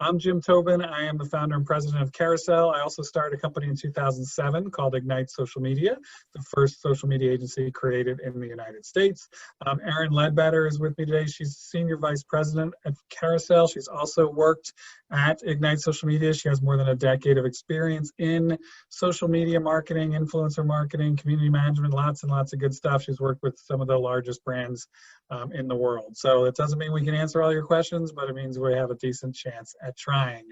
I'm Jim Tobin. I am the founder and president of Carusele. I also started a company in 2007 called Ignite Social Media, the first social media agency created in the United States. Erin Ledbetter is with me today. She's senior vice president at Carusele. She's also worked at Ignite Social Media. She has more than a decade of experience in social media marketing, influencer marketing, community management, lots and lots of good stuff. She's worked with some of the largest brands in the world. So it doesn't mean we can answer all your questions, but it means we have a decent chance at trying.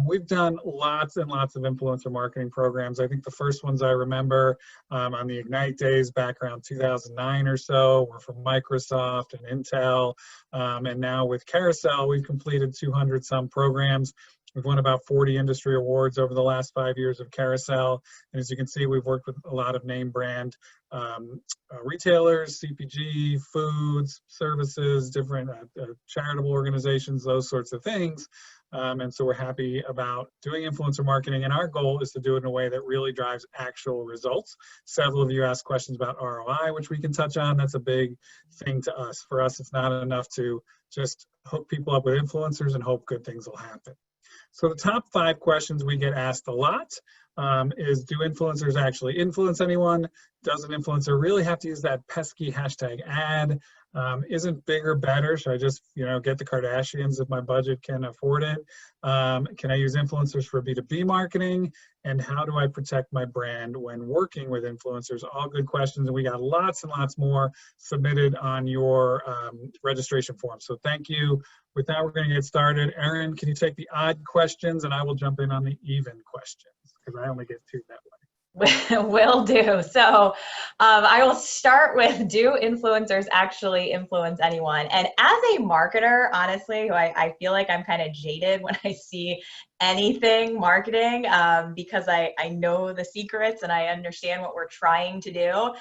We've done lots and lots of influencer marketing programs. I think the first ones I remember on the Ignite days back around 2009 or so were from Microsoft and Intel. And now with Carusele, we've completed 200 some programs. We've won about 40 industry awards over the last 5 years of Carusele. And as you can see, we've worked with a lot of name brand retailers, CPG, foods, services, different charitable organizations, those sorts of things. And so we're happy about doing influencer marketing. And our goal is to do it in a way that really drives actual results. Several of you asked questions about ROI, which we can touch on. That's a big thing to us. For us, it's not enough to just hook people up with influencers and hope good things will happen. So the top 5 questions we get asked a lot is, do influencers actually influence anyone? Does an influencer really have to use that pesky hashtag ad? Isn't bigger better? Should I just, get the Kardashians if my budget can afford it? Can I use influencers for B2B marketing? And how do I protect my brand when working with influencers? All good questions, and we got lots and lots more submitted on your registration form. So thank you. With that, we're going to get started. Erin, can you take the odd questions, and I will jump in on the even questions, because I only get 2 that way. Will do. So I will start with, do influencers actually influence anyone? And as a marketer, honestly, I feel like I'm kind of jaded when I see anything marketing because I know the secrets and I understand what we're trying to do.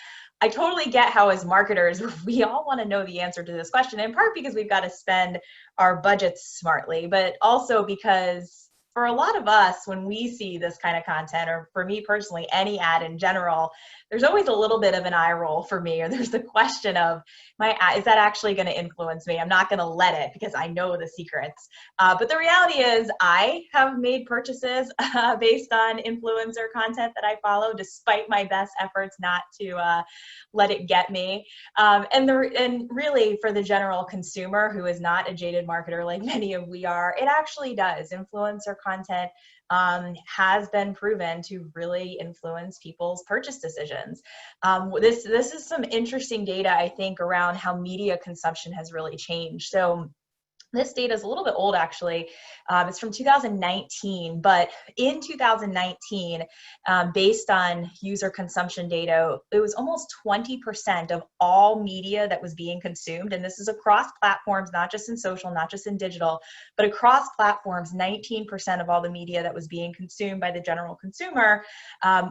I totally get how, as marketers, we all want to know the answer to this question, in part because we've got to spend our budgets smartly, but also because for a lot of us, when we see this kind of content, or for me personally, any ad in general, there's always a little bit of an eye roll for me, or there's the question of, is that actually going to influence me? I'm not going to let it because I know the secrets. But the reality is, I have made purchases based on influencer content that I follow, despite my best efforts not to let it get me. And really, for the general consumer who is not a jaded marketer like many of we are, it actually does. Influencer content has been proven to really influence people's purchase decisions. This is some interesting data, I think, around how media consumption has really changed. So this data is a little bit old, actually. It's from 2019, but in 2019, based on user consumption data, it was almost 20% of all media that was being consumed. And this is across platforms, not just in social, not just in digital, but across platforms. 19% of all the media that was being consumed by the general consumer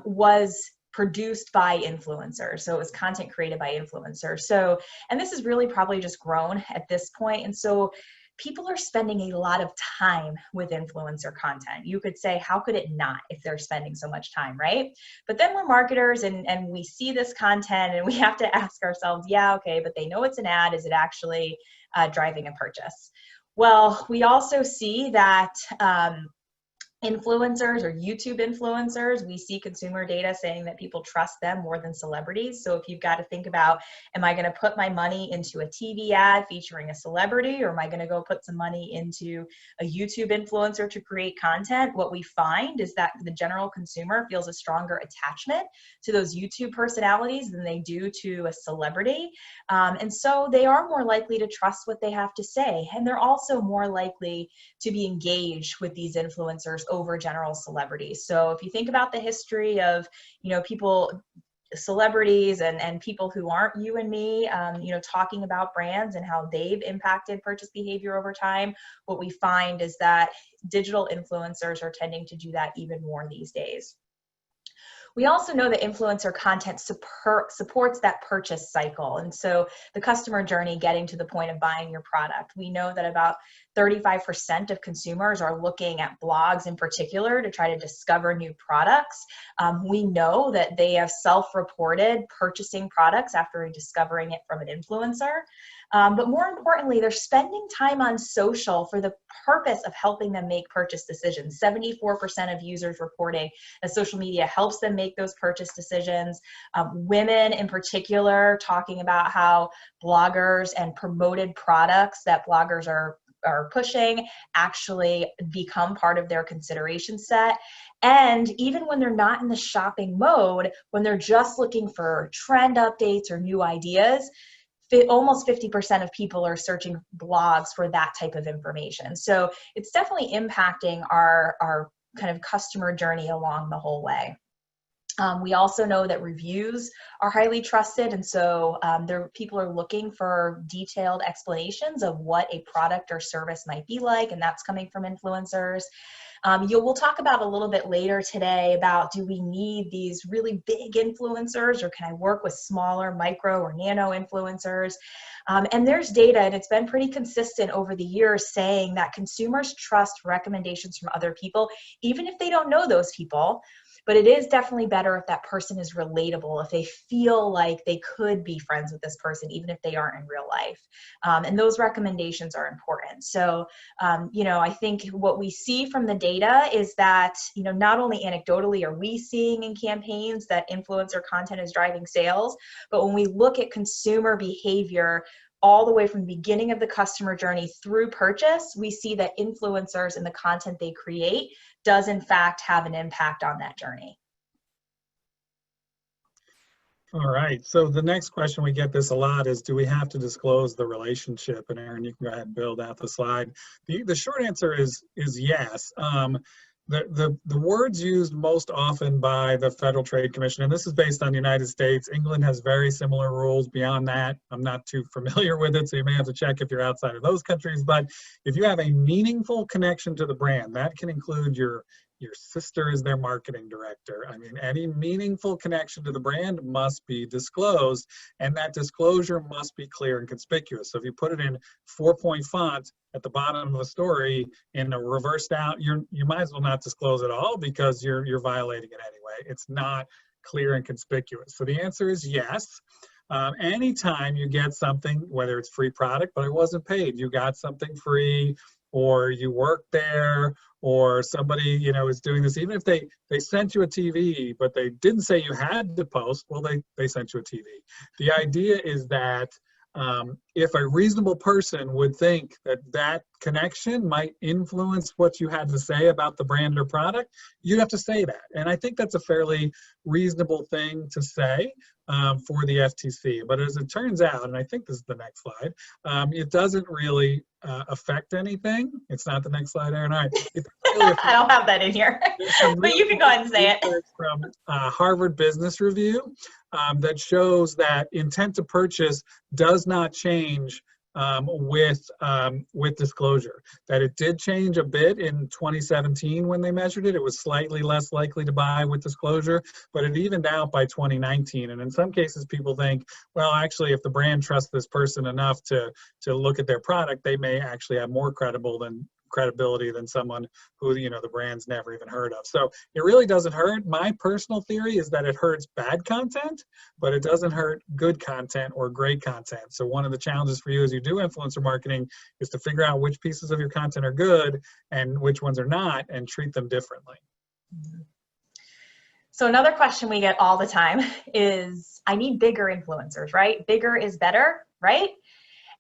was produced by influencers. So it was content created by influencers. So, and this has really probably just grown at this point. And so people are spending a lot of time with influencer content. You could say, how could it not if they're spending so much time, right? But then we're marketers and we see this content and we have to ask ourselves, yeah, okay, but they know it's an ad. Is it actually driving a purchase? Well, we also see that influencers or YouTube influencers, we see consumer data saying that people trust them more than celebrities. So if you've got to think about, am I going to put my money into a TV ad featuring a celebrity, or am I going to go put some money into a YouTube influencer to create content? What we find is that the general consumer feels a stronger attachment to those YouTube personalities than they do to a celebrity. And so they are more likely to trust what they have to say. And they're also more likely to be engaged with these influencers over general celebrities. So if you think about the history of, people, celebrities and people who aren't you and me, talking about brands and how they've impacted purchase behavior over time, what we find is that digital influencers are tending to do that even more these days. We also know that influencer content supports that purchase cycle. And so the customer journey getting to the point of buying your product. We know that about 35% of consumers are looking at blogs in particular to try to discover new products. We know that they have self-reported purchasing products after discovering it from an influencer. But more importantly, they're spending time on social for the purpose of helping them make purchase decisions. 74% of users reporting that social media helps them make those purchase decisions. Women in particular talking about how bloggers and promoted products that bloggers are pushing actually become part of their consideration set. And even when they're not in the shopping mode, when they're just looking for trend updates or new ideas, almost 50% of people are searching blogs for that type of information. So it's definitely impacting our kind of customer journey along the whole way. We also know that reviews are highly trusted, and so people are looking for detailed explanations of what a product or service might be like, and that's coming from influencers. We'll talk about a little bit later today about, do we need these really big influencers, or can I work with smaller micro or nano influencers? And there's data, and it's been pretty consistent over the years, saying that consumers trust recommendations from other people, even if they don't know those people. But it is definitely better if that person is relatable, if they feel like they could be friends with this person, even if they aren't in real life. And those recommendations are important. So, I think what we see from the data is that, not only anecdotally are we seeing in campaigns that influencer content is driving sales, but when we look at consumer behavior all the way from the beginning of the customer journey through purchase, we see that influencers and the content they create does in fact have an impact on that journey. All right, so the next question, we get this a lot, is do we have to disclose the relationship? And Erin, you can go ahead and build out the slide. The short answer is yes. The words used most often by the Federal Trade Commission, and this is based on the United States. England has very similar rules. Beyond that, I'm not too familiar with it, so you may have to check if you're outside of those countries. But if you have a meaningful connection to the brand, that can include your sister is their marketing director. I mean, any meaningful connection to the brand must be disclosed, and that disclosure must be clear and conspicuous. So if you put it in 4-point font at the bottom of a story in a reversed out, you might as well not disclose it all, because you're violating it anyway. It's not clear and conspicuous. So the answer is yes. Anytime you get something, whether it's free product, but it wasn't paid, you got something free, or you work there, or somebody is doing this, even if they sent you a TV but they didn't say you had to post, well, they sent you a TV. The idea is that if a reasonable person would think that connection might influence what you had to say about the brand or product, you'd have to say that. And I think that's a fairly reasonable thing to say for the FTC. But as it turns out, and I think this is the next slide, it doesn't really affect anything. It's not the next slide, Erin. All right. Really I don't have that in here, but you can go ahead and say it. From Harvard Business Review that shows that intent to purchase does not change with disclosure. That it did change a bit in 2017 when they measured it. It was slightly less likely to buy with disclosure, but it evened out by 2019. And in some cases, people think, well, actually, if the brand trusts this person enough to look at their product, they may actually have more credibility than someone who the brand's never even heard of. So it really doesn't hurt. My personal theory is that it hurts bad content, but it doesn't hurt good content or great content. So one of the challenges for you as you do influencer marketing is to figure out which pieces of your content are good and which ones are not, and treat them differently. So another question we get all the time is, I need bigger influencers, right? Bigger is better, right?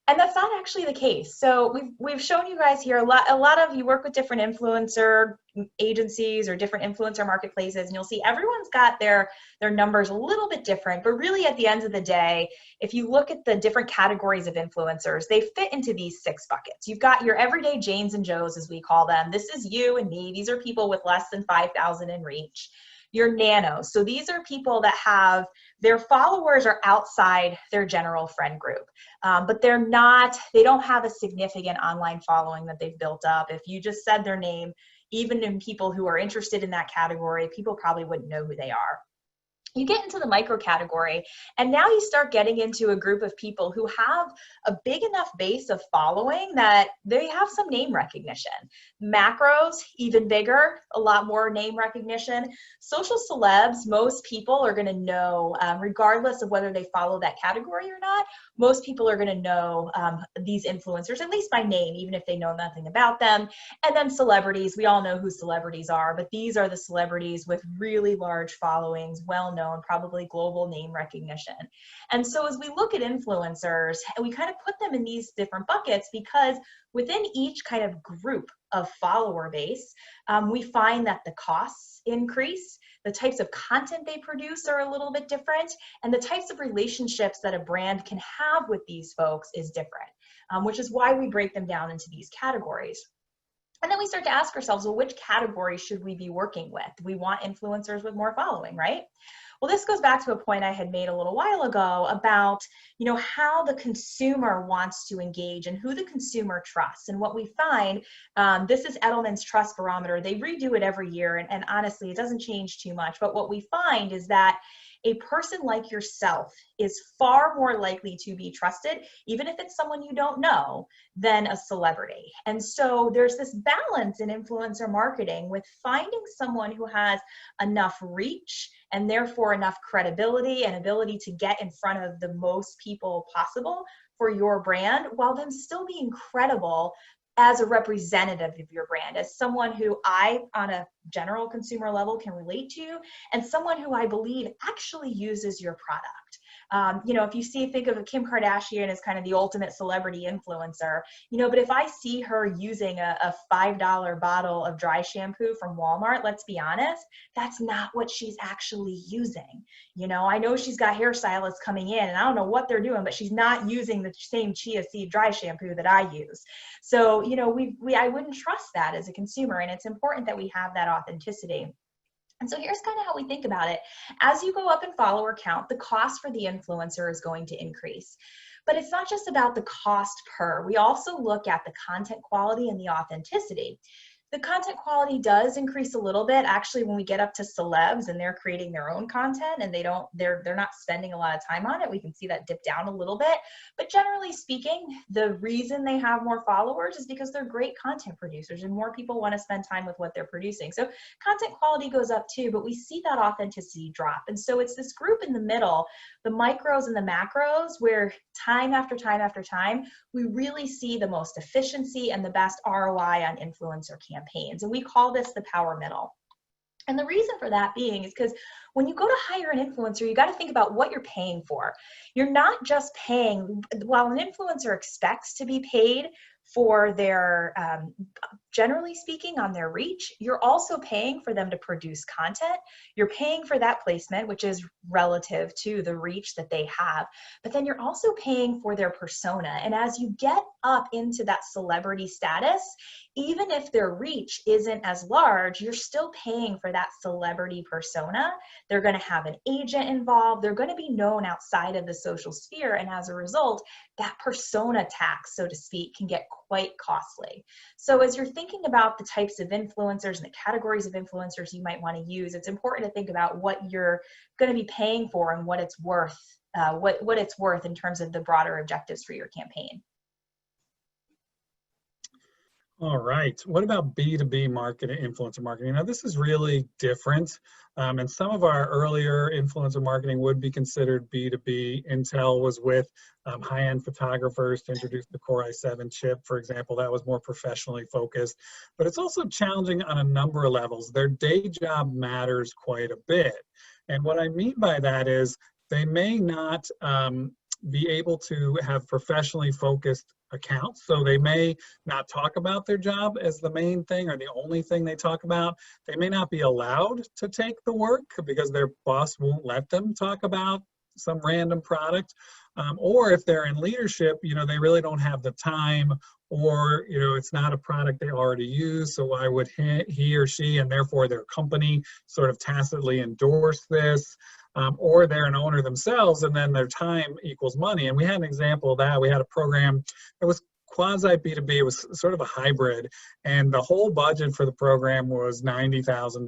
And that's not actually the case. So we've shown you guys here, a lot of you work with different influencer agencies or different influencer marketplaces, and you'll see everyone's got their numbers a little bit different. But really, at the end of the day, if you look at the different categories of influencers, they fit into these 6 buckets. You've got your everyday Janes and Joes, as we call them. This is you and me. These are people with less than 5,000 in reach. Your nanos. So these are people that have their followers are outside their general friend group, but they don't have a significant online following that they've built up. If you just said their name, even in people who are interested in that category, people probably wouldn't know who they are. You get into the micro category, and now you start getting into a group of people who have a big enough base of following that they have some name recognition. Macros, even bigger, a lot more name recognition. Social celebs, most people are going to know, regardless of whether they follow that category or not, most people are going to know these influencers, at least by name, even if they know nothing about them. And then celebrities, we all know who celebrities are, but these are the celebrities with really large followings, well-known, probably global name recognition. And so as we look at influencers, we kind of put them in these different buckets because within each kind of group of follower base, we find that the costs increase, the types of content they produce are a little bit different, and the types of relationships that a brand can have with these folks is different, which is why we break them down into these categories. And then we start to ask ourselves, well, which category should we be working with? We want influencers with more following, right? Well, this goes back to a point I had made a little while ago about, how the consumer wants to engage and who the consumer trusts. And what we find, this is Edelman's Trust Barometer. They redo it every year, and honestly, it doesn't change too much. But what we find is that a person like yourself is far more likely to be trusted, even if it's someone you don't know, than a celebrity. And so there's this balance in influencer marketing with finding someone who has enough reach and therefore enough credibility and ability to get in front of the most people possible for your brand, while then still being credible as a representative of your brand, as someone who I, on a general consumer level, can relate to, and someone who I believe actually uses your product. If you think of Kim Kardashian as kind of the ultimate celebrity influencer, but if I see her using a $5 bottle of dry shampoo from Walmart, let's be honest, that's not what she's actually using. I know she's got hairstylists coming in, and I don't know what they're doing, but she's not using the same chia seed dry shampoo that I use. So, I wouldn't trust that as a consumer, and it's important that we have that authenticity. And so here's kind of how we think about it. As you go up in follower count, the cost for the influencer is going to increase. But it's not just about the cost per. We also look at the content quality and the authenticity. The content quality does increase a little bit actually when we get up to celebs and they're creating their own content and they're not spending a lot of time on it. We can see that dip down a little bit. But generally speaking, the reason they have more followers is because they're great content producers and more people want to spend time with what they're producing. So content quality goes up too, but we see that authenticity drop. And so it's this group in the middle, the micros and the macros, where time after time after time, we really see the most efficiency and the best ROI on influencer campaigns. And we call this the power middle. And the reason for that being is because when you go to hire an influencer, you got to think about what you're paying for. You're not just paying, while an influencer expects to be paid for their, generally speaking, on their reach, you're also paying for them to produce content. You're paying for that placement, which is relative to the reach that they have, but then you're also paying for their persona. And as you get up into that celebrity status, even if their reach isn't as large, you're still paying for that celebrity persona. They're going to have an agent involved. They're going to be known outside of the social sphere. And as a result, that persona tax, so to speak, can get quite costly. So as you're thinking about the types of influencers and the categories of influencers you might want to use, it's important to think about what you're going to be paying for and what it's worth, what it's worth in terms of the broader objectives for your campaign. All right. What about B2B marketing, influencer marketing? Now, this is really different. And some of our earlier influencer marketing would be considered B2B. Intel was with high-end photographers to introduce the Core i7 chip, for example. That was more professionally focused. But it's also challenging on a number of levels. Their day job matters quite a bit. And what I mean by that is they may not be able to have professionally focused accounts. So they may not talk about their job as the main thing or the only thing they talk about. They may not be allowed to take the work because their boss won't let them talk about some random product. Or if they're in leadership, they really don't have the time, or, it's not a product they already use. So why would he or she, and therefore their company, sort of tacitly endorse this? Or they're an owner themselves, and then their time equals money. And we had an example of that. We had a program that was quasi B2B. It was sort of a hybrid, and the whole budget for the program was $90,000.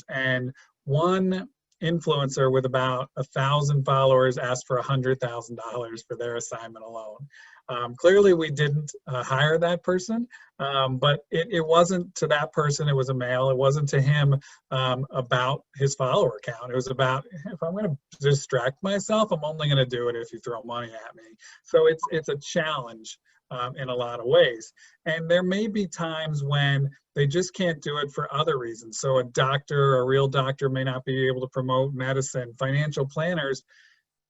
And one influencer with about 1,000 followers asked for $100,000 for their assignment alone. Clearly, we didn't hire that person, but it wasn't to that person. It was a male. It wasn't to him about his follower count. It was about, if I'm going to distract myself, I'm only going to do it if you throw money at me. So it's a challenge in a lot of ways. And there may be times when they just can't do it for other reasons. So a doctor, a real doctor, may not be able to promote medicine. Financial planners,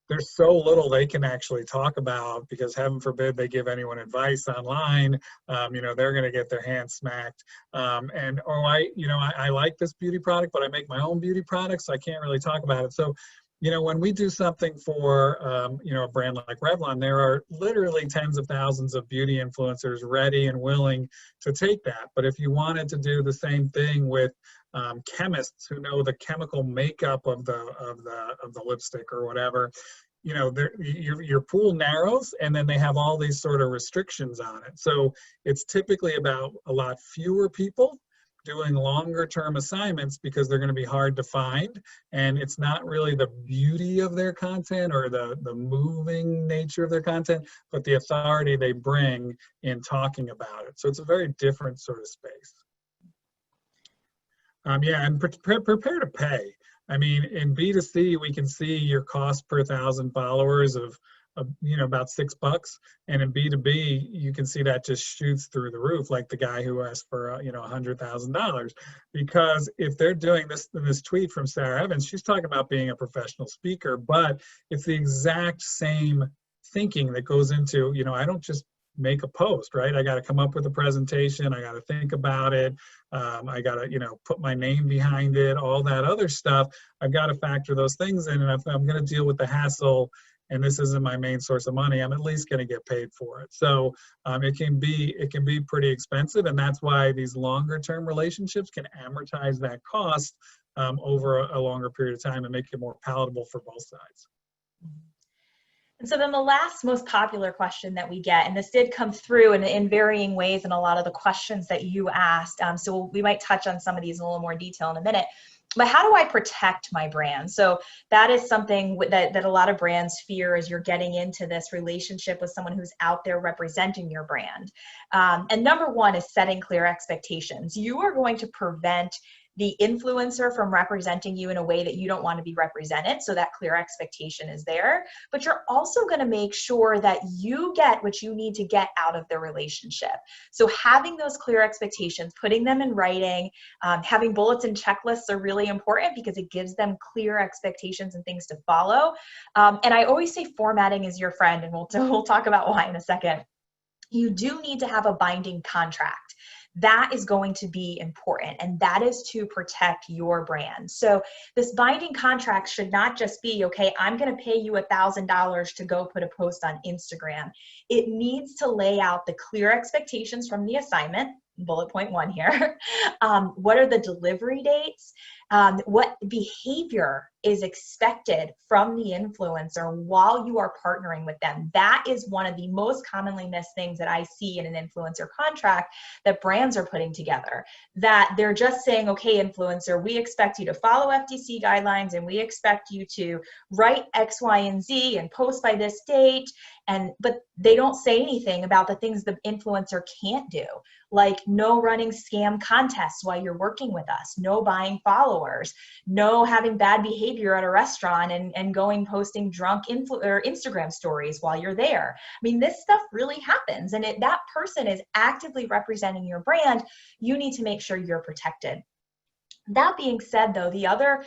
there's so little they can actually talk about, because heaven forbid they give anyone advice online, they're going to get their hands smacked. I like this beauty product, but I make my own beauty products, so I can't really talk about it. So, when we do something for, a brand like Revlon, there are literally tens of thousands of beauty influencers ready and willing to take that. But if you wanted to do the same thing with chemists who know the chemical makeup of the lipstick or whatever, your pool narrows, and then they have all these sort of restrictions on it. So it's typically about a lot fewer people doing longer term assignments, because they're going to be hard to find, and it's not really the beauty of their content or the moving nature of their content, but the authority they bring in talking about it. So it's a very different sort of space. And prepare to pay. I mean, in B2C, we can see your cost per 1,000 followers of about $6, and in B2B, you can see that just shoots through the roof, like the guy who asked for $100,000. Because if they're doing this tweet from Sarah Evans, she's talking about being a professional speaker, but it's the exact same thinking that goes into, I don't just make a post, right? I got to come up with a presentation. I got to think about it. I got to, put my name behind it, all that other stuff. I've got to factor those things in. And if I'm going to deal with the hassle, and this isn't my main source of money, I'm at least going to get paid for it. So it can be pretty expensive. And that's why these longer term relationships can amortize that cost over a longer period of time and make it more palatable for both sides. And so then the last most popular question that we get, and this did come through in varying ways in a lot of the questions that you asked, so we might touch on some of these in a little more detail in a minute, but how do I protect my brand? So that is something that a lot of brands fear as you're getting into this relationship with someone who's out there representing your brand. And number one is setting clear expectations. You are going to prevent the influencer from representing you in a way that you don't want to be represented. So that clear expectation is there, but you're also going to make sure that you get what you need to get out of the relationship. So having those clear expectations, putting them in writing, having bullets and checklists are really important, because it gives them clear expectations and things to follow. And I always say formatting is your friend, and we'll talk about why in a second. You do need to have a binding contract. That is going to be important, and that is to protect your brand. So this binding contract should not just be, okay, I'm going to pay you $1,000 to go put a post on Instagram. It needs to lay out the clear expectations from the assignment. Bullet point one here. What are the delivery dates? What behavior is expected from the influencer while you are partnering with them? That is one of the most commonly missed things that I see in an influencer contract that brands are putting together. That they're just saying, okay, influencer, we expect you to follow FTC guidelines, and we expect you to write X, Y, and Z and post by this date. But they don't say anything about the things the influencer can't do, like no running scam contests while you're working with us, no buying followers, no having bad behavior at a restaurant and going posting drunk or Instagram stories while you're there. I mean, this stuff really happens, and that person is actively representing your brand. You need to make sure you're protected. That being said, though, the other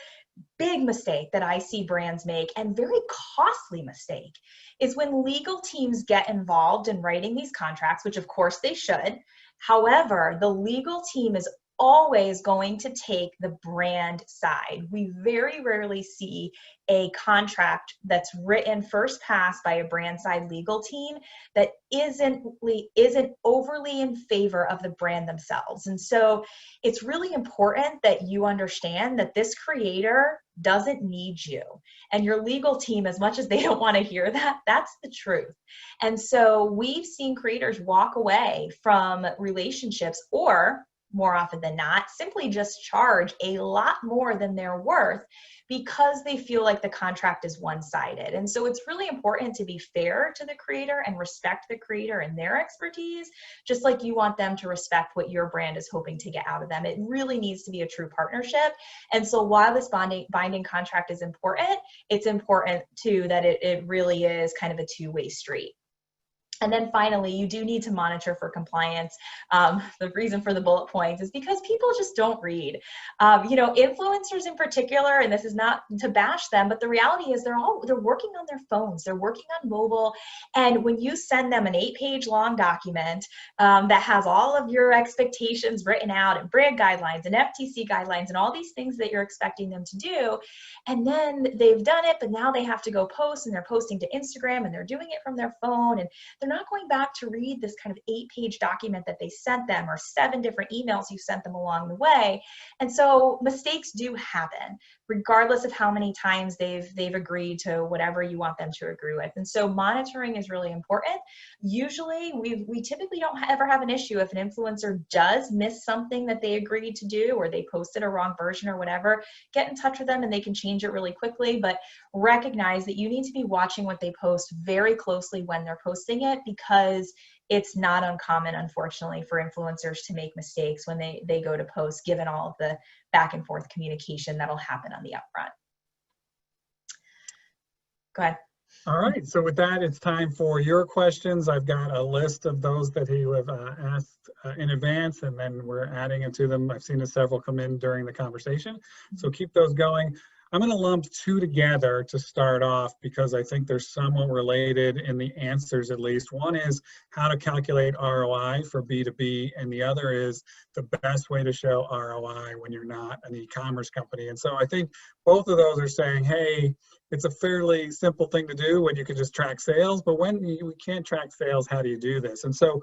big mistake that I see brands make, and very costly mistake, is when legal teams get involved in writing these contracts, which of course they should. However, the legal team is always going to take the brand side. We very rarely see a contract that's written first pass by a brand side legal team that isn't overly in favor of the brand themselves. And so it's really important that you understand that this creator doesn't need you. And your legal team, as much as they don't want to hear that, that's the truth. And so we've seen creators walk away from relationships, or more often than not, simply just charge a lot more than they're worth because they feel like the contract is one-sided. And so it's really important to be fair to the creator and respect the creator and their expertise, just like you want them to respect what your brand is hoping to get out of them. It really needs to be a true partnership. And so while this binding contract is important, it's important too that it really is kind of a two-way street. And then finally, you do need to monitor for compliance. The reason for the bullet points is because people just don't read. Influencers in particular, and this is not to bash them, but the reality is they're working on their phones, they're working on mobile. And when you send them an 8-page long document that has all of your expectations written out and brand guidelines and FTC guidelines and all these things that you're expecting them to do, and then they've done it, but now they have to go post, and they're posting to Instagram, and they're doing it from their phone, and they're not going back to read this kind of 8-page document that they sent them, or 7 different emails you sent them along the way. And so mistakes do happen, regardless of how many times they've agreed to whatever you want them to agree with. And so monitoring is really important. Usually we typically don't ever have an issue if an influencer does miss something that they agreed to do, or they posted a wrong version or whatever. Get in touch with them and they can change it really quickly, but recognize that you need to be watching what they post very closely when they're posting it, because it's not uncommon, unfortunately, for influencers to make mistakes when they go to post, given all of the back and forth communication that'll happen on the upfront. Go ahead. All right, so with that, it's time for your questions. I've got a list of those that you have asked in advance, and then we're adding into them. I've seen several come in during the conversation, so keep those going. I'm going to lump 2 together to start off because I think they're somewhat related in the answers, at least. One is how to calculate ROI for B2B, and the other is the best way to show ROI when you're not an e-commerce company. And so I think both of those are saying, hey, it's a fairly simple thing to do when you can just track sales, but when we can't track sales, how do you do this? And so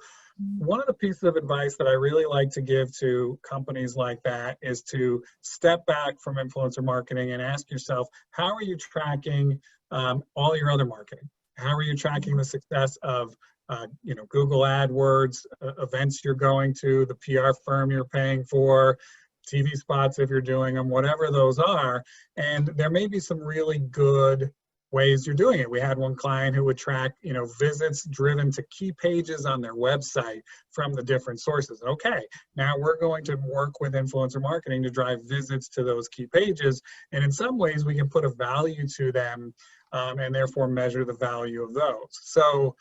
one of the pieces of advice that I really like to give to companies like that is to step back from influencer marketing and ask yourself, how are you tracking all your other marketing? How are you tracking the success of Google AdWords, events you're going to, the PR firm you're paying for, TV spots if you're doing them, whatever those are? And there may be some really good ways you're doing it. We had one client who would track, visits driven to key pages on their website from the different sources. Okay, now we're going to work with influencer marketing to drive visits to those key pages. And in some ways we can put a value to them and therefore measure the value of those. So,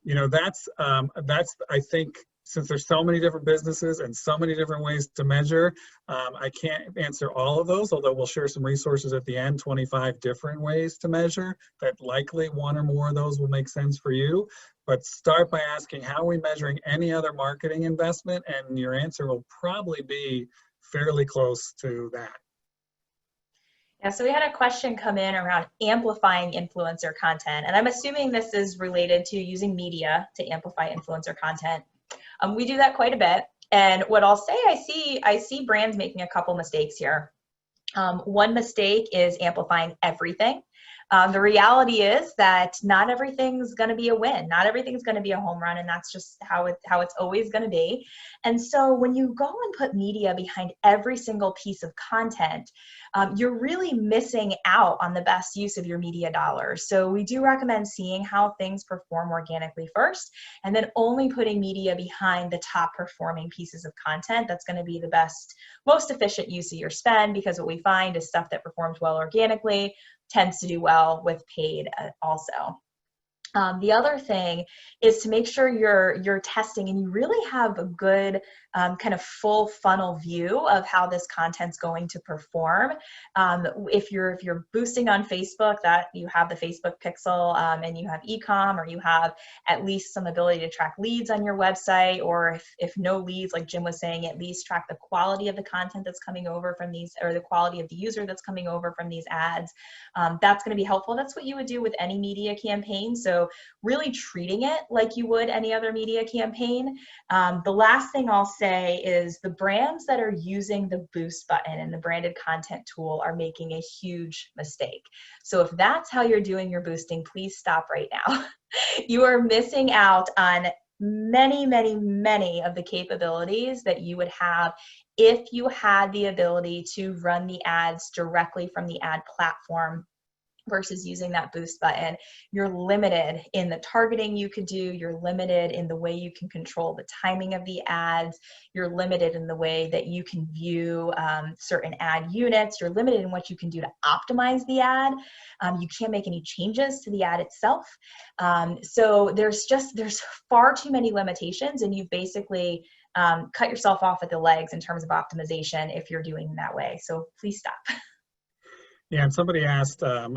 that's I think, since there's so many different businesses and so many different ways to measure, I can't answer all of those, although we'll share some resources at the end, 25 different ways to measure that likely one or more of those will make sense for you. But start by asking, how are we measuring any other marketing investment? And your answer will probably be fairly close to that. Yeah, so we had a question come in around amplifying influencer content. And I'm assuming this is related to using media to amplify influencer content. We do that quite a bit. And what I'll say, I see brands making a couple mistakes here. One mistake is amplifying everything. The reality is that not everything's going to be a win. Not everything's going to be a home run, and that's just how it's always going to be. And so when you go and put media behind every single piece of content, you're really missing out on the best use of your media dollars. So we do recommend seeing how things perform organically first, and then only putting media behind the top performing pieces of content. That's going to be the best, most efficient use of your spend, because what we find is stuff that performs well organically tends to do well with paid also. The other thing is to make sure you're testing and you really have a good kind of full funnel view of how this content's going to perform. If you're boosting on Facebook, that you have the Facebook pixel and you have e-com, or you have at least some ability to track leads on your website, or if no leads, like Jim was saying, at least track the quality of the content that's coming over from these, or the quality of the user that's coming over from these ads. That's going to be helpful. That's what you would do with any media campaign. So really treating it like you would any other media campaign. The last thing I'll say is the brands that are using the boost button and the branded content tool are making a huge mistake. So if that's how you're doing your boosting, please stop right now. You are missing out on many, many, many of the capabilities that you would have if you had the ability to run the ads directly from the ad platform versus using that boost button. You're limited in the targeting you could do. You're limited in the way you can control the timing of the ads. You're limited in the way that you can view certain ad units. You're limited in what you can do to optimize the ad. You can't make any changes to the ad itself. So there's far too many limitations, and you've basically cut yourself off at the legs in terms of optimization if you're doing that way. So please stop. Yeah, and somebody asked a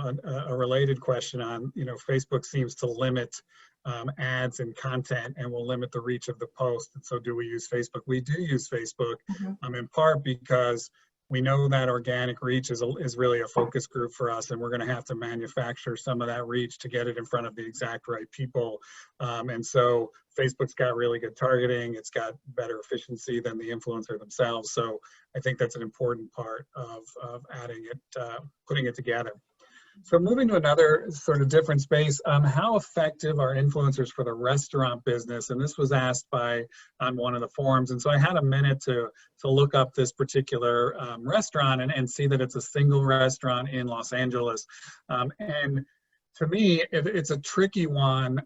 related question on, Facebook seems to limit ads and content and will limit the reach of the post. And so do we use Facebook? We do use Facebook in part because we know that organic reach is really a focus group for us, and we're going to have to manufacture some of that reach to get it in front of the exact right people. And so Facebook's got really good targeting. It's got better efficiency than the influencer themselves. So I think that's an important part of adding it, putting it together. So moving to another sort of different space, how effective are influencers for the restaurant business? And this was asked on one of the forums. And so I had a minute to look up this particular restaurant and see that it's a single restaurant in Los Angeles. And to me, it's a tricky one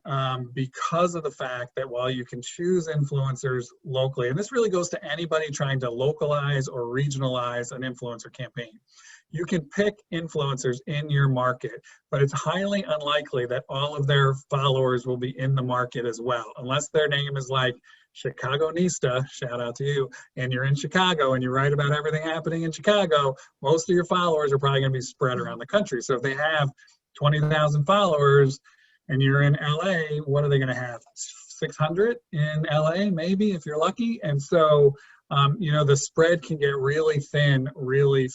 because of the fact that while you can choose influencers locally, and this really goes to anybody trying to localize or regionalize an influencer campaign, you can pick influencers in your market, but it's highly unlikely that all of their followers will be in the market as well, unless their name is like Chicagonista, shout out to you, and you're in Chicago and you write about everything happening in Chicago. Most of your followers are probably going to be spread around the country. So if they have 20,000 followers and you're in LA, what are they going to have? 600 in LA, maybe, if you're lucky. And so the spread can get really thin really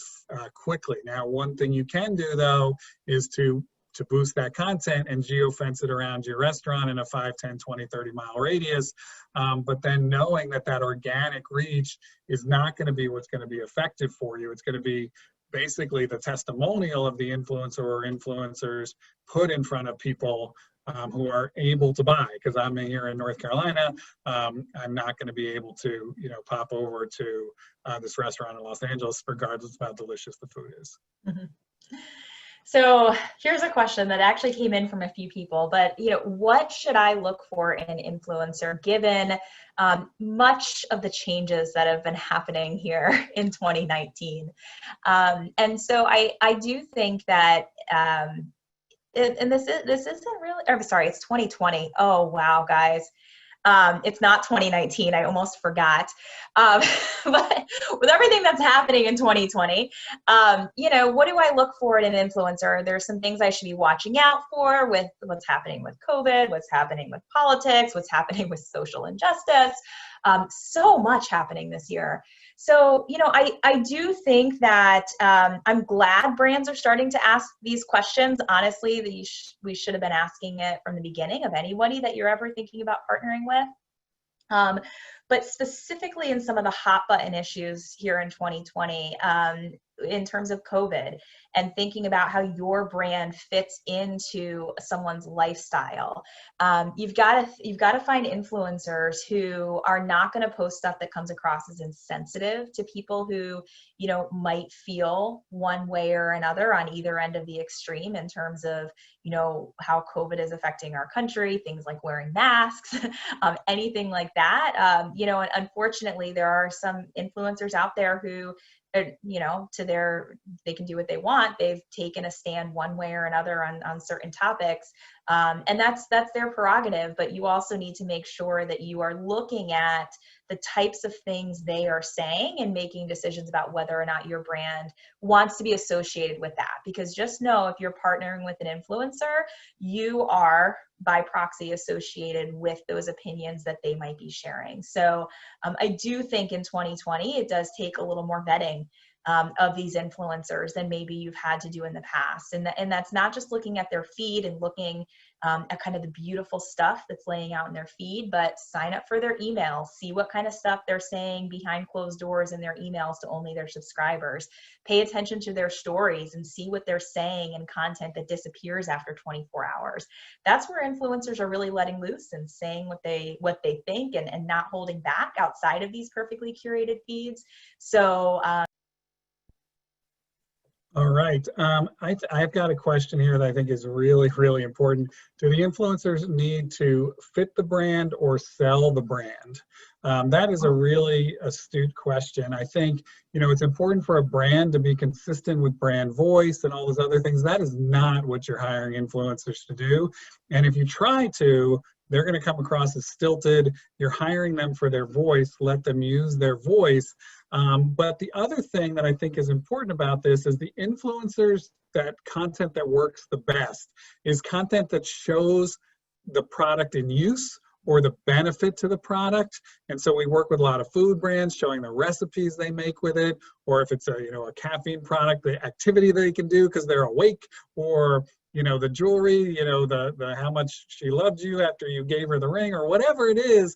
quickly. Now, one thing you can do, though, is to boost that content and geofence it around your restaurant in a 5, 10, 20, 30-mile radius. But then knowing that organic reach is not going to be what's going to be effective for you. It's going to be basically the testimonial of the influencer or influencers put in front of people who are able to buy. Because I'm here in North Carolina, I'm not going to be able to, pop over to this restaurant in Los Angeles, regardless of how delicious the food is. Mm-hmm. So here's a question that actually came in from a few people, but what should I look for in an influencer given much of the changes that have been happening here in 2019? And so I do think that, and this isn't really, I'm sorry, it's 2020. Oh, wow, guys. It's not 2019. I almost forgot. But with everything that's happening in 2020, what do I look for in an influencer? There's some things I should be watching out for with what's happening with COVID, what's happening with politics, what's happening with social injustice. So much happening this year. So, I do think that I'm glad brands are starting to ask these questions. Honestly, we should have been asking it from the beginning of anybody that you're ever thinking about partnering with. But specifically in some of the hot button issues here in 2020, in terms of COVID and thinking about how your brand fits into someone's lifestyle, you've got to find influencers who are not going to post stuff that comes across as insensitive to people who, might feel one way or another on either end of the extreme in terms of, how COVID is affecting our country, things like wearing masks, anything like that. And unfortunately, there are some influencers out there who, they can do what they want. They've taken a stand one way or another on certain topics. And that's their prerogative, but you also need to make sure that you are looking at the types of things they are saying and making decisions about whether or not your brand wants to be associated with that. Because just know, if you're partnering with an influencer, you are by proxy associated with those opinions that they might be sharing. So I do think in 2020, it does take a little more vetting of these influencers than maybe you've had to do in the past. And that's not just looking at their feed and looking at kind of the beautiful stuff that's laying out in their feed, but sign up for their emails, see what kind of stuff they're saying behind closed doors in their emails to only their subscribers. Pay attention to their stories and see what they're saying and content that disappears after 24 hours. That's where influencers are really letting loose and saying what they think and not holding back outside of these perfectly curated feeds. So all right. I've got a question here that I think is really, really important. Do the influencers need to fit the brand or sell the brand? That is a really astute question. I think, it's important for a brand to be consistent with brand voice and all those other things. That is not what you're hiring influencers to do. And if you try to, they're going to come across as stilted. You're hiring them for their voice. Let them use their voice. But the other thing that I think is important about this is the influencers, that content that works the best is content that shows the product in use or the benefit to the product. And so we work with a lot of food brands showing the recipes they make with it, or if it's a caffeine product, the activity they can do because they're awake, or the jewelry, the how much she loved you after you gave her the ring, or whatever it is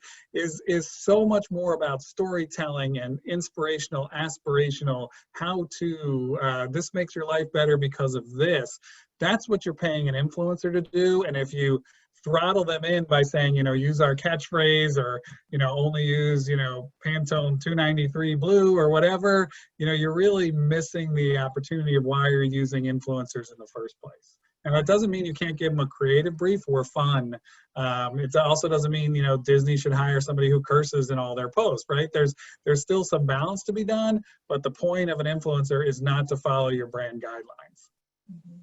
so much more about storytelling and inspirational, aspirational, how to, this makes your life better because of this. That's what you're paying an influencer to do. And if you throttle them in by saying, use our catchphrase, or, only use, Pantone 293 blue or whatever, you're really missing the opportunity of why you're using influencers in the first place. And that doesn't mean you can't give them a creative brief or fun. It also doesn't mean, Disney should hire somebody who curses in all their posts, right? There's still some balance to be done, but the point of an influencer is not to follow your brand guidelines. Mm-hmm.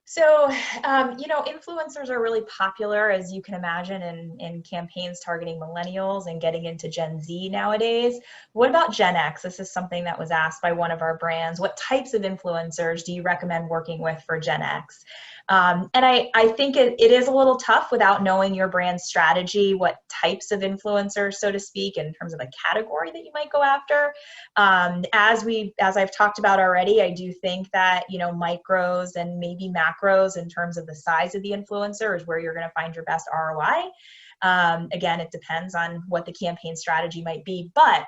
So, influencers are really popular, as you can imagine, in campaigns targeting millennials and getting into Gen Z nowadays. What about Gen X? This is something that was asked by one of our brands. What types of influencers do you recommend working with for Gen X? And I think it is a little tough without knowing your brand strategy, what types of influencers, so to speak, in terms of a category that you might go after. As I've talked about already, I do think that, micros and maybe macros in terms of the size of the influencer is where you're going to find your best ROI. Again, it depends on what the campaign strategy might be, but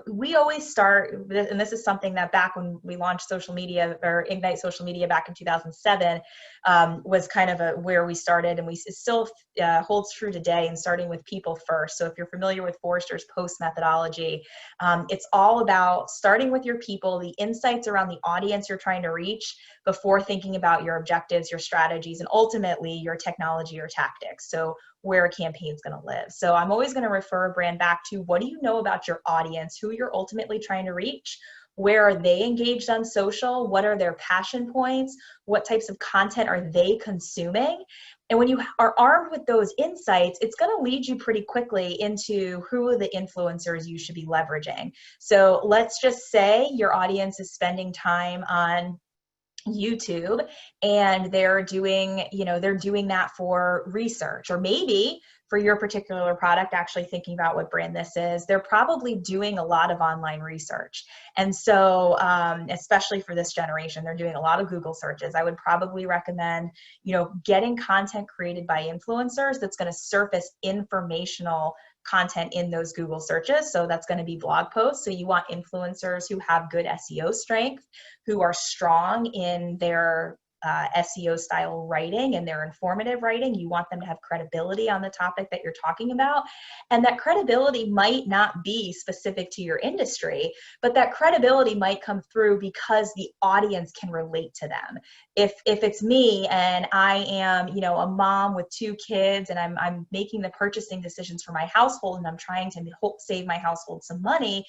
we always start, and this is something that back when we launched social media, or Ignite Social Media back in 2007, was kind of where we started, and it still holds true today, and starting with people first. So if you're familiar with Forrester's POST methodology, it's all about starting with your people, the insights around the audience you're trying to reach, before thinking about your objectives, your strategies, and ultimately your technology or tactics. So where a campaign is going to live. So I'm always going to refer a brand back to, what do you know about your audience, who you're ultimately trying to reach? Where are they engaged on social? What are their passion points? What types of content are they consuming? And when you are armed with those insights, it's going to lead you pretty quickly into who are the influencers you should be leveraging. So let's just say your audience is spending time on YouTube and they're doing that for research, or maybe for your particular product, actually thinking about what brand this is, they're probably doing a lot of online research. And so, especially for this generation, they're doing a lot of Google searches. I would probably recommend, getting content created by influencers that's going to surface informational content in those Google searches. So that's going to be blog posts. So you want influencers who have good SEO strength, who are strong in their SEO style writing and their informative writing. You want them to have credibility on the topic that you're talking about. And that credibility might not be specific to your industry, but that credibility might come through because the audience can relate to them. If it's me and I am, a mom with 2 kids, and I'm making the purchasing decisions for my household, and I'm trying to save my household some money,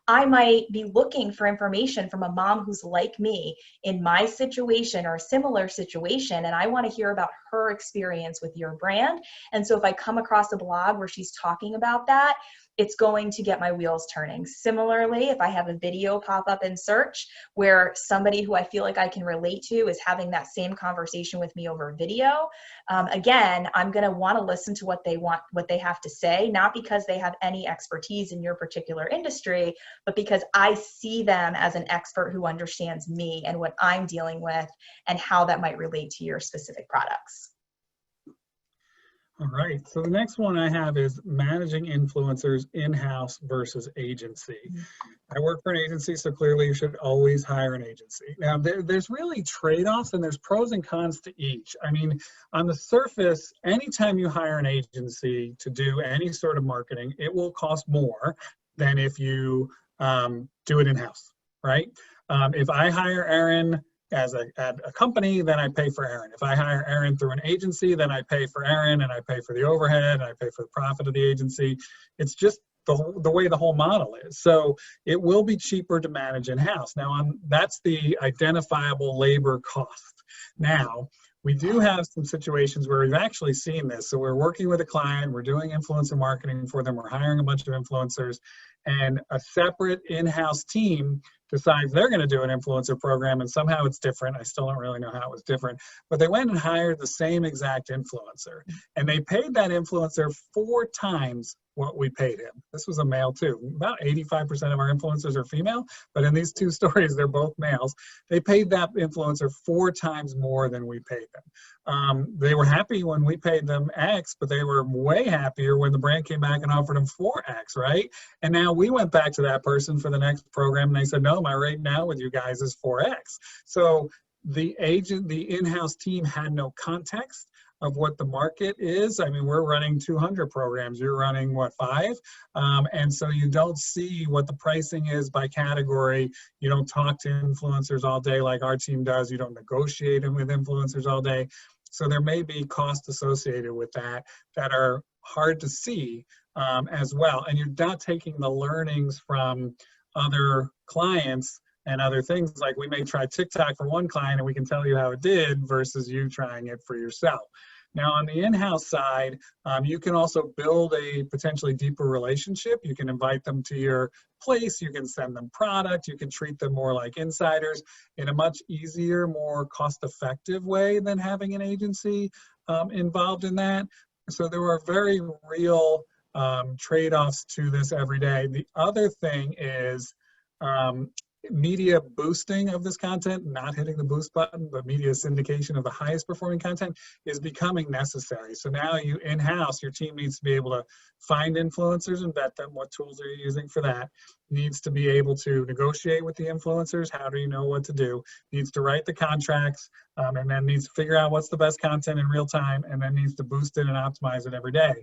I might be looking for information from a mom who's like me in my situation or a similar situation, and I want to hear about her experience with your brand. And so if I come across a blog where she's talking about that, it's going to get my wheels turning. Similarly, if I have a video pop up in search where somebody who I feel like I can relate to is having that same conversation with me over video, again, I'm going to want to listen to what they have to say, not because they have any expertise in your particular industry, but because I see them as an expert who understands me and what I'm dealing with and how that might relate to your specific products. All right, so the next one I have is managing influencers in-house versus agency. I work for an agency, so clearly you should always hire an agency. Now, there's really trade-offs and there's pros and cons to each. I mean, on the surface, anytime you hire an agency to do any sort of marketing, it will cost more than if you do it in-house, right? If I hire Erin as a company, then I pay for Erin. If I hire Erin through an agency, then I pay for Erin and I pay for the overhead and I pay for the profit of the agency. It's just the way the whole model is. So it will be cheaper to manage in-house. Now, that's the identifiable labor cost. Now, we do have some situations where we've actually seen this. So we're working with a client, we're doing influencer marketing for them, we're hiring a bunch of influencers, and a separate in-house team decides they're going to do an influencer program, and somehow it's different. I still don't really know how it was different, but they went and hired the same exact influencer, and they paid that influencer 4 times what we paid him. This was a male too. About 85% of our influencers are female, but in these 2 stories, they're both males. They paid that influencer 4 times more than we paid them. They were happy when we paid them X, but they were way happier when the brand came back and offered them 4X, right? And now we went back to that person for the next program and they said, no, my rate now with you guys is 4X. So the in-house team had no context of what the market is. I mean, we're running 200 programs. You're running, what, 5? And so you don't see what the pricing is by category. You don't talk to influencers all day like our team does. You don't negotiate with influencers all day. So there may be costs associated with that are hard to see as well. And you're not taking the learnings from other clients and other things. Like we may try TikTok for one client and we can tell you how it did versus you trying it for yourself. Now on the in-house side, you can also build a potentially deeper relationship. You can invite them to your place, you can send them product, you can treat them more like insiders in a much easier, more cost-effective way than having an agency involved in that. So there are very real trade-offs to this every day. The other thing is media boosting of this content, not hitting the boost button, but media syndication of the highest performing content is becoming necessary. So now you in-house, your team needs to be able to find influencers and vet them. What tools are you using for that? Needs to be able to negotiate with the influencers. How do you know what to do? Needs to write the contracts, and then needs to figure out what's the best content in real time, and then needs to boost it and optimize it every day.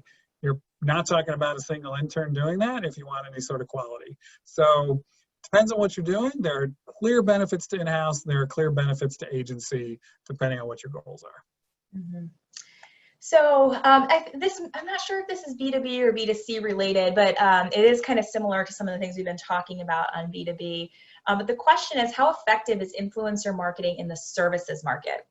You're not talking about a single intern doing that if you want any sort of quality. So depends on what you're doing. There are clear benefits to in-house. There are clear benefits to agency, depending on what your goals are. Mm-hmm. So I'm not sure if this is B2B or B2C related, but it is kind of similar to some of the things we've been talking about on B2B. But the question is, how effective is influencer marketing in the services market?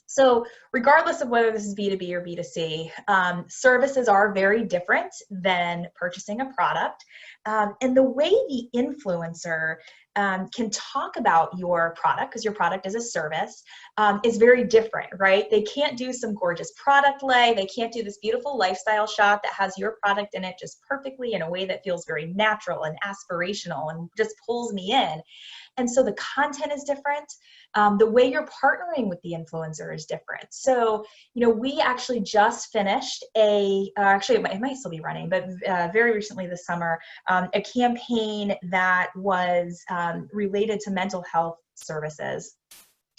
So regardless of whether this is B2B or B2C, services are very different than purchasing a product. And the way the influencer can talk about your product, because your product is a service, is very different, right? They can't do some gorgeous product lay. They can't do this beautiful lifestyle shot that has your product in it just perfectly in a way that feels very natural and aspirational and just pulls me in. And so the content is different. The way you're partnering with the influencer is different. So, we actually just finished actually it might still be running, but very recently this summer, a campaign that was related to mental health services.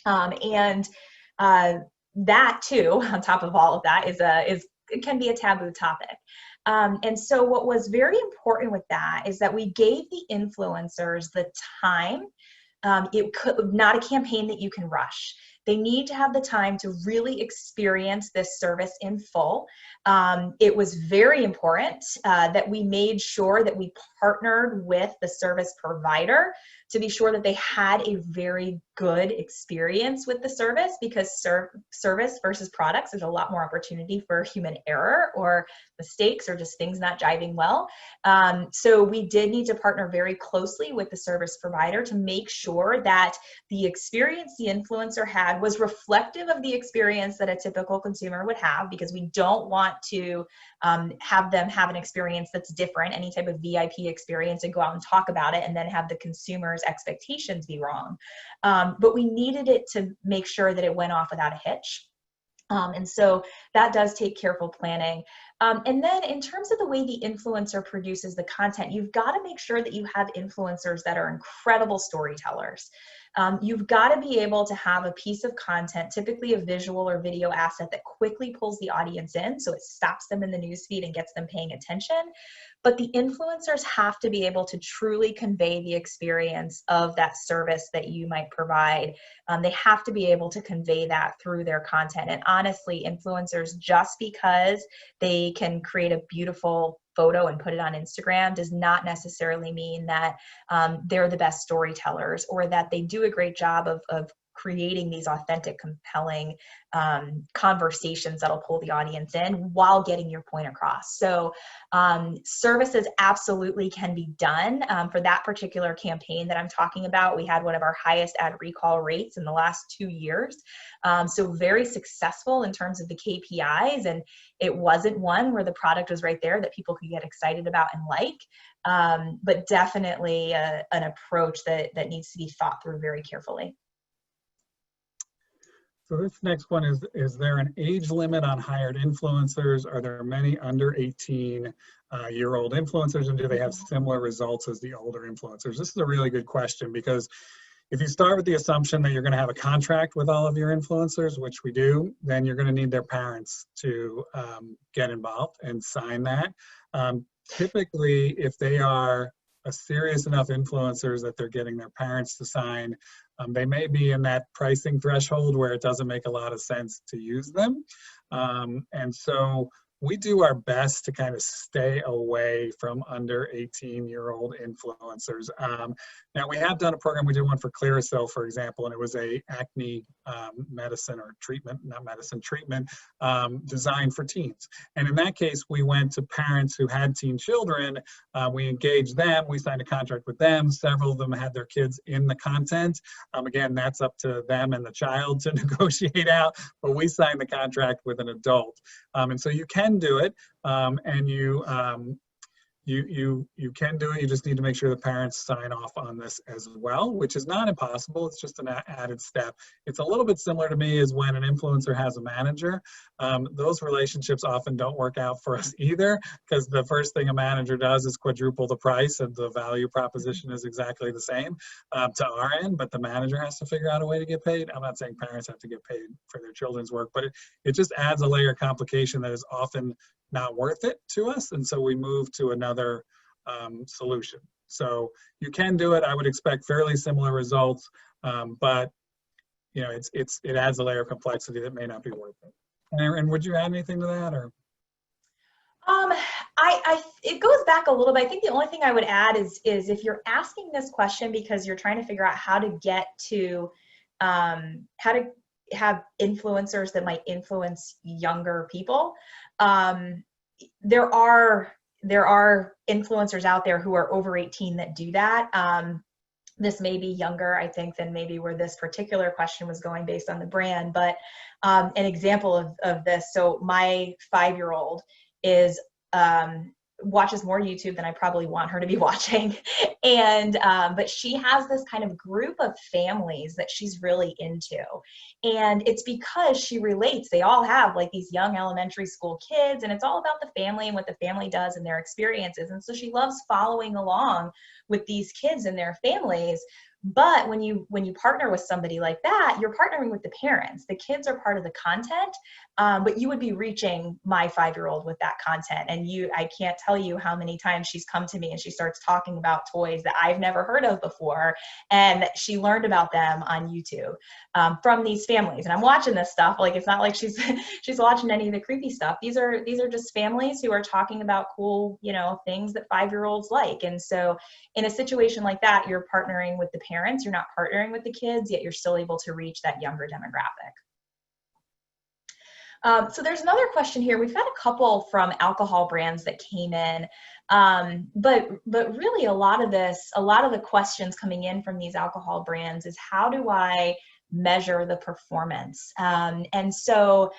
And that too, on top of all of that, it can be a taboo topic. And so what was very important with that is that we gave the influencers the time. It could not a campaign that you can rush. they need to have the time to really experience this service in full. It was very important that we made sure that we partnered with the service provider to be sure that they had a very good experience with the service, because service versus products, there's a lot more opportunity for human error or mistakes or just things not jiving well. So we did need to partner very closely with the service provider to make sure that the experience the influencer had was reflective of the experience that a typical consumer would have, because we don't want to have them have an experience that's different, any type of VIP experience, and go out and talk about it and then have the consumer's expectations be wrong. But we needed it to make sure that it went off without a hitch. And so that does take careful planning. And then in terms of the way the influencer produces the content, you've got to make sure that you have influencers that are incredible storytellers. You've got to be able to have a piece of content, typically a visual or video asset, that quickly pulls the audience in, so it stops them in the newsfeed and gets them paying attention. But the influencers have to be able to truly convey the experience of that service that you might provide. They have to be able to convey that through their content. And honestly, influencers, just because they can create a beautiful photo and put it on Instagram, does not necessarily mean that they're the best storytellers, or that they do a great job of creating these authentic, compelling conversations that'll pull the audience in while getting your point across. So services absolutely can be done. For that particular campaign that I'm talking about, we had one of our highest ad recall rates in the last 2 years. So very successful in terms of the KPIs, and it wasn't one where the product was right there that people could get excited about and like, but definitely an approach that needs to be thought through very carefully. So this next one is there an age limit on hired influencers? Are there many under 18-year-old influencers, and do they have similar results as the older influencers? This is a really good question, because if you start with the assumption that you're going to have a contract with all of your influencers, which we do, then you're going to need their parents to get involved and sign that. Typically, if they are a serious enough influencers that they're getting their parents to sign, they may be in that pricing threshold where it doesn't make a lot of sense to use them. And so we do our best to kind of stay away from under 18-year-old influencers. Now, we have done a program, we did one for Carusele, for example, and it was a acne medicine or treatment, not medicine, treatment designed for teens. And in that case, we went to parents who had teen children, we engaged them, we signed a contract with them, several of them had their kids in the content. Again, that's up to them and the child to negotiate out, but we signed the contract with an adult. And so you can do it, and you can do it. You just need to make sure the parents sign off on this as well, which is not impossible. It's just an added step. It's a little bit similar to me as when an influencer has a manager. Those relationships often don't work out for us either, because the first thing a manager does is quadruple the price, and the value proposition is exactly the same to our end, but the manager has to figure out a way to get paid. I'm not saying parents have to get paid for their children's work, but it just adds a layer of complication that is often not worth it to us, and so we move to another solution. So you can do it. I would expect fairly similar results, but you know, it adds a layer of complexity that may not be worth it. And would you add anything to that, or? It goes back a little bit. I think the only thing I would add is if you're asking this question because you're trying to figure out how to get to how to have influencers that might influence younger people. There are influencers out there who are over 18 that do that. This may be younger, I think, than maybe where this particular question was going based on the brand. But an example of this, so my 5-year-old is watches more YouTube than I probably want her to be watching. And, but she has this kind of group of families that she's really into. And it's because she relates. They all have like these young elementary school kids, and it's all about the family and what the family does and their experiences. And so she loves following along with these kids and their families. But when you partner with somebody like that, you're partnering with the parents. The kids are part of the content, but you would be reaching my 5-year-old with that content. And I can't tell you how many times she's come to me and she starts talking about toys that I've never heard of before, and she learned about them on YouTube from these families. And I'm watching this stuff. Like, it's not like she's she's watching any of the creepy stuff. These are just families who are talking about cool, things that 5-year-olds like. And so in a situation like that, you're partnering with the parents, you're not partnering with the kids, yet you're still able to reach that younger demographic. So there's another question here. We've got a couple from alcohol brands that came in, but really a lot of the questions coming in from these alcohol brands is, how do I measure the performance? And so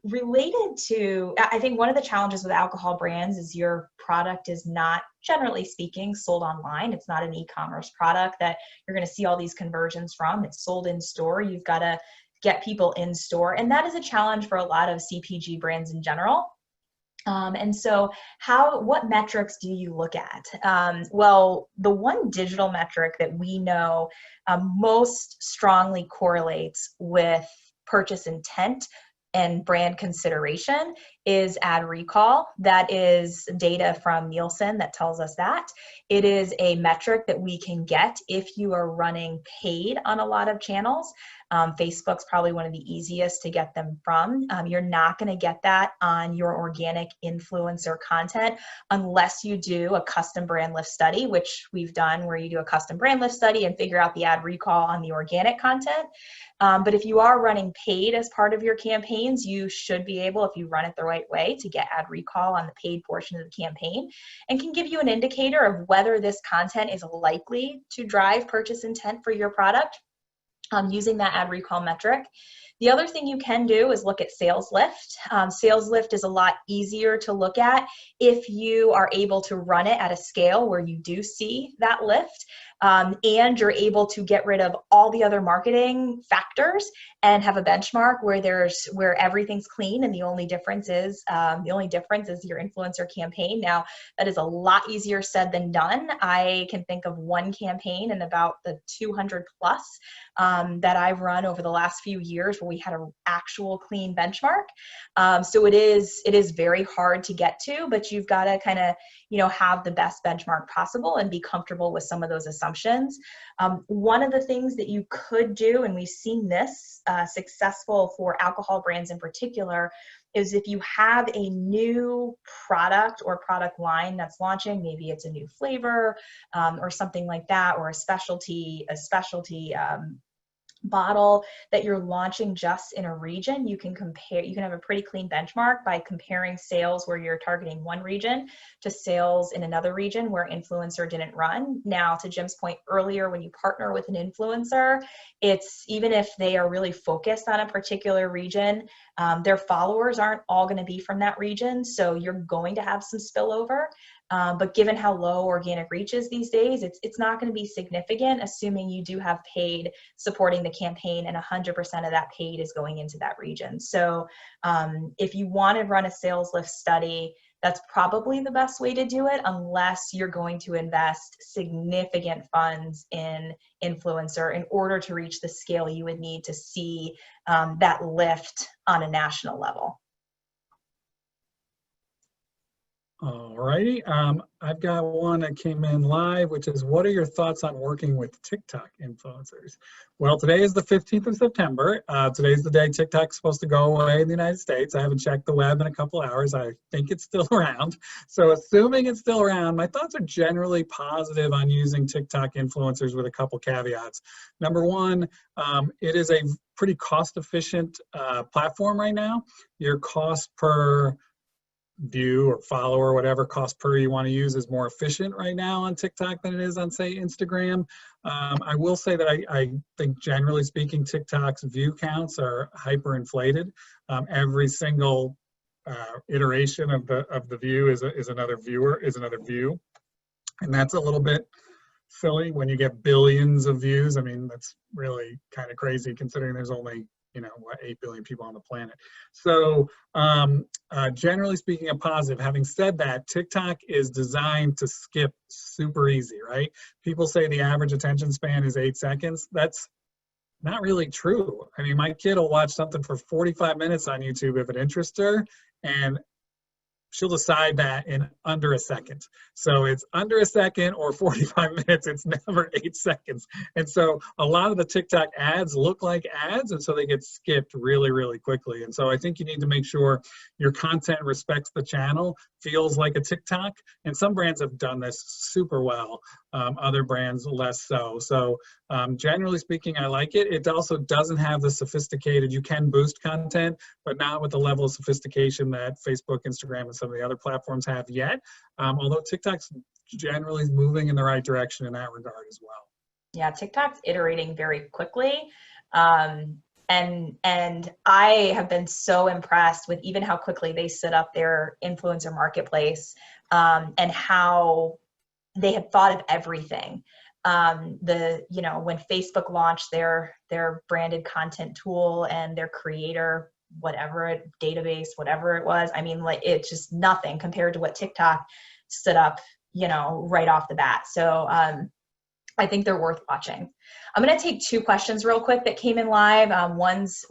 related to, I think one of the challenges with alcohol brands is your product is not, generally speaking, sold online. It's not an e-commerce product that you're going to see all these conversions from. It's sold in store. You've got to get people in store. And that is a challenge for a lot of CPG brands in general. And so what metrics do you look at? Well, the one digital metric that we know most strongly correlates with purchase intent and brand consideration is ad recall. That is data from Nielsen that tells us that. It is a metric that we can get if you are running paid on a lot of channels. Facebook's probably one of the easiest to get them from. You're not going to get that on your organic influencer content unless you do a custom brand lift study, which we've done, where you do a custom brand lift study and figure out the ad recall on the organic content. But if you are running paid as part of your campaigns, you should be able, if you run it the right way, to get ad recall on the paid portion of the campaign, and can give you an indicator of whether this content is likely to drive purchase intent for your product using that ad recall metric. The other thing you can do is look at sales lift. Sales lift is a lot easier to look at if you are able to run it at a scale where you do see that lift, and you're able to get rid of all the other marketing factors and have a benchmark where everything's clean, and the only difference is your influencer campaign. Now, that is a lot easier said than done. I can think of one campaign in about the 200 plus that I've run over the last few years where we had an actual clean benchmark. So it is very hard to get to, but you've got to kind of have the best benchmark possible and be comfortable with some of those assumptions. One of the things that you could do, and we've seen this successful for alcohol brands in particular, is if you have a new product or product line that's launching, maybe it's a new flavor or something like that, or a specialty bottle that you're launching just in a region, you can have a pretty clean benchmark by comparing sales where you're targeting one region to sales in another region where influencer didn't run. Now, to Jim's point earlier, when you partner with an influencer, it's, even if they are really focused on a particular region, their followers aren't all going to be from that region, so you're going to have some spillover. But given how low organic reach is these days, it's not going to be significant, assuming you do have paid supporting the campaign and 100% of that paid is going into that region. So if you want to run a sales lift study, that's probably the best way to do it, unless you're going to invest significant funds in influencer in order to reach the scale you would need to see that lift on a national level. Alrighty, I've got one that came in live, which is, what are your thoughts on working with TikTok influencers? Well, today is the 15th of September. Today's the day TikTok's supposed to go away in the United States. I haven't checked the web in a couple hours. I think it's still around. So assuming it's still around, my thoughts are generally positive on using TikTok influencers with a couple caveats. Number one, it is a pretty cost-efficient platform right now. Your cost per view or follow or whatever cost per you want to use is more efficient right now on TikTok than it is on, say, Instagram. I will say that I think, generally speaking, TikTok's view counts are hyperinflated. Every single iteration of the view is another view, and that's a little bit silly when you get billions of views. I mean, that's really kind of crazy considering there's only you know, what, 8 billion people on the planet. So generally speaking, a positive. Having said that, TikTok is designed to skip super easy, right? People say the average attention span is 8 seconds. That's not really true. I mean, my kid will watch something for 45 minutes on YouTube if it interests her, and she'll decide that in under a second. So it's under a second or 45 minutes. It's never 8 seconds. And so a lot of the TikTok ads look like ads, and so they get skipped really, really quickly. And so I think you need to make sure your content respects the channel, feels like a TikTok. And some brands have done this super well. Other brands less so. So generally speaking, I like it. It also doesn't have the sophisticated, you can boost content, but not with the level of sophistication that Facebook, Instagram, and some of the other platforms have yet. Although TikTok's generally moving in the right direction in that regard as well. Yeah, TikTok's iterating very quickly. And I have been so impressed with even how quickly they set up their influencer marketplace, and how they had thought of everything. You know, when Facebook launched their branded content tool and their creator, database, whatever it was, I mean, like, it's just nothing compared to what TikTok stood up, you know, right off the bat. So I think they're worth watching. I'm going to take 2 questions real quick that came in live. One's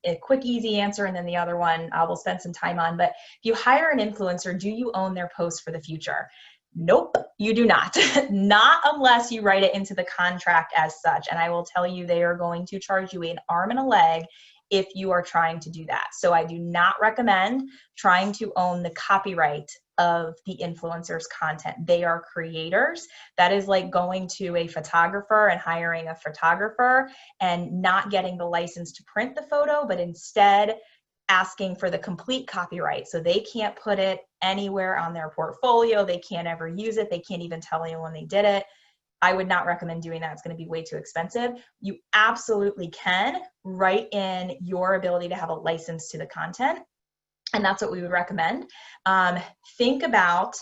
a quick, easy answer, and then the other one I will spend some time on. But if you hire an influencer, do you own their post for the future? Nope, you do not. Not unless you write it into the contract as such. And I will tell you, they are going to charge you an arm and a leg if you are trying to do that. So I do not recommend trying to own the copyright of the influencer's content. They are creators. That is like going to a photographer and hiring a photographer and not getting the license to print the photo, but instead asking for the complete copyright. So they can't put it anywhere on their portfolio. They can't ever use it. They can't even tell anyone they did it. I would not recommend doing that. It's going to be way too expensive. You absolutely can write in your ability to have a license to the content. And that's what we would recommend. Think about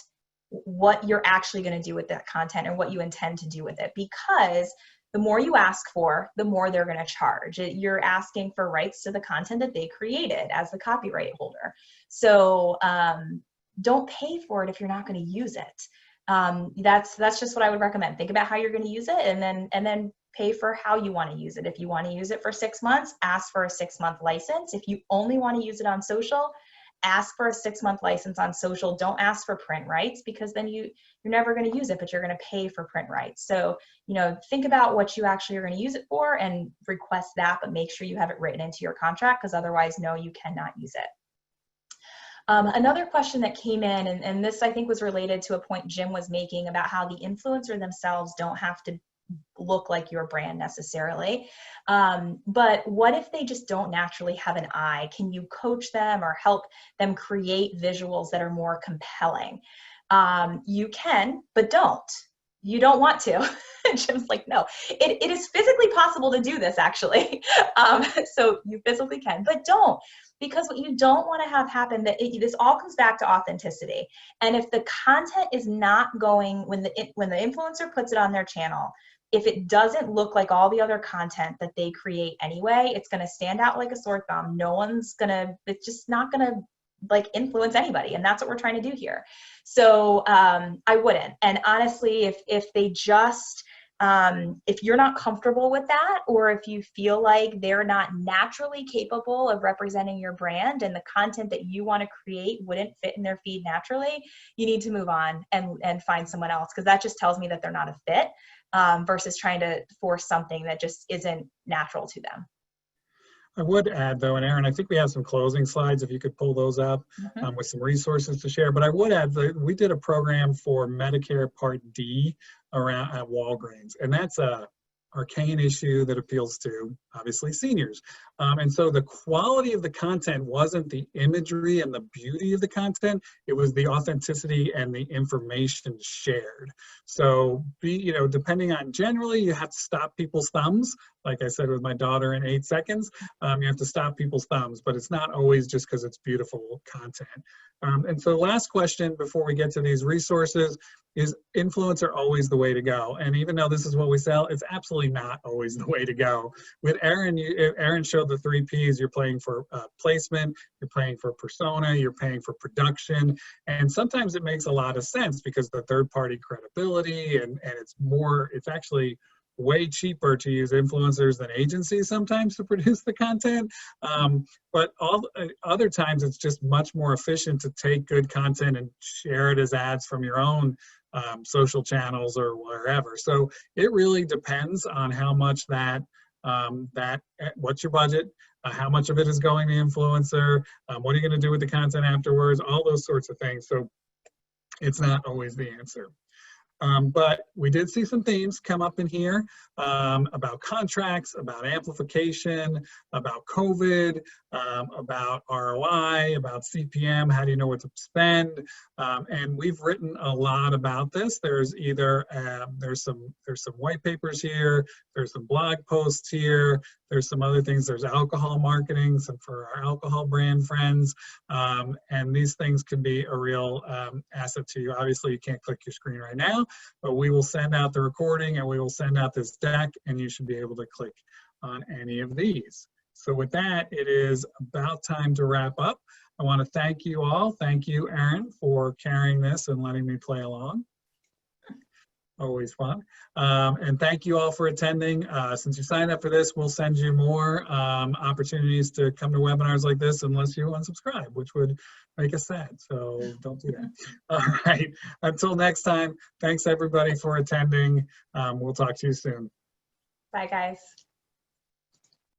what you're actually going to do with that content and what you intend to do with it, because the more you ask for, the more they're going to charge. You're asking for rights to the content that they created as the copyright holder. So don't pay for it if you're not going to use it. That's just what I would recommend. Think about how you're going to use it, and then pay for how you want to use it. If you want to use it for 6 months, ask for a 6-month license. If you only want to use it on social, ask for a 6-month license on social. Don't ask for print rights, because then you're never going to use it, but you're going to pay for print rights. So, you know, think about what you actually are going to use it for and request that, but make sure you have it written into your contract, because otherwise, no, you cannot use it. Another question that came in, and this I think was related to a point Jim was making about how the influencer themselves don't have to look like your brand necessarily. But what if they just don't naturally have an eye? Can you coach them or help them create visuals that are more compelling? You can, but don't. You don't want to. Jim's like, no, it is physically possible to do this, actually. So you physically can, but don't. Because what you don't want to have happen, this all comes back to authenticity. And if the content is not going, when the influencer puts it on their channel, if it doesn't look like all the other content that they create anyway, it's going to stand out like a sore thumb. It's just not going to like influence anybody. And that's what we're trying to do here. So I wouldn't. And honestly, if they just, if you're not comfortable with that, or if you feel like they're not naturally capable of representing your brand and the content that you want to create wouldn't fit in their feed naturally, you need to move on and find someone else, because that just tells me that they're not a fit, versus trying to force something that just isn't natural to them. I would add though, and Erin, I think we have some closing slides, if you could pull those up, with some resources to share. But I would add that we did a program for Medicare Part D around at Walgreens, and that's a arcane issue that appeals to obviously seniors. And so the quality of the content wasn't the imagery and the beauty of the content, it was the authenticity and the information shared. So depending on, generally you have to stop people's thumbs. Like I said with my daughter in 8 seconds, you have to stop people's thumbs, but it's not always just because it's beautiful content. And so last question before we get to these resources is influencer always the way to go? And even though this is what we sell, it's absolutely not always the way to go. With Erin, Erin showed the 3 Ps. You're playing for placement, you're paying for persona, you're paying for production. And sometimes it makes a lot of sense because the third-party credibility and it's actually way cheaper to use influencers than agencies sometimes to produce the content. But other times it's just much more efficient to take good content and share it as ads from your own social channels or wherever. So it really depends on how much what's your budget, how much of it is going to influencer, what are you going to do with the content afterwards, all those sorts of things. So it's not always the answer. But we did see some themes come up in here about contracts, about amplification, about COVID, about ROI, about CPM, how do you know what to spend? And we've written a lot about this. There's either, there's some white papers here, there's some blog posts here, there's some other things, there's alcohol marketing, some for our alcohol brand friends, and these things can be a real asset to you. Obviously, you can't click your screen right now, but we will send out the recording and we will send out this deck and you should be able to click on any of these. So with that, it is about time to wrap up. I want to thank you all. Thank you, Erin, for carrying this and letting me play along. Always fun. And thank you all for attending. Since you signed up for this, we'll send you more opportunities to come to webinars like this unless you unsubscribe, which would make us sad. So don't do that. All right. Until next time, thanks everybody for attending. We'll talk to you soon. Bye, guys.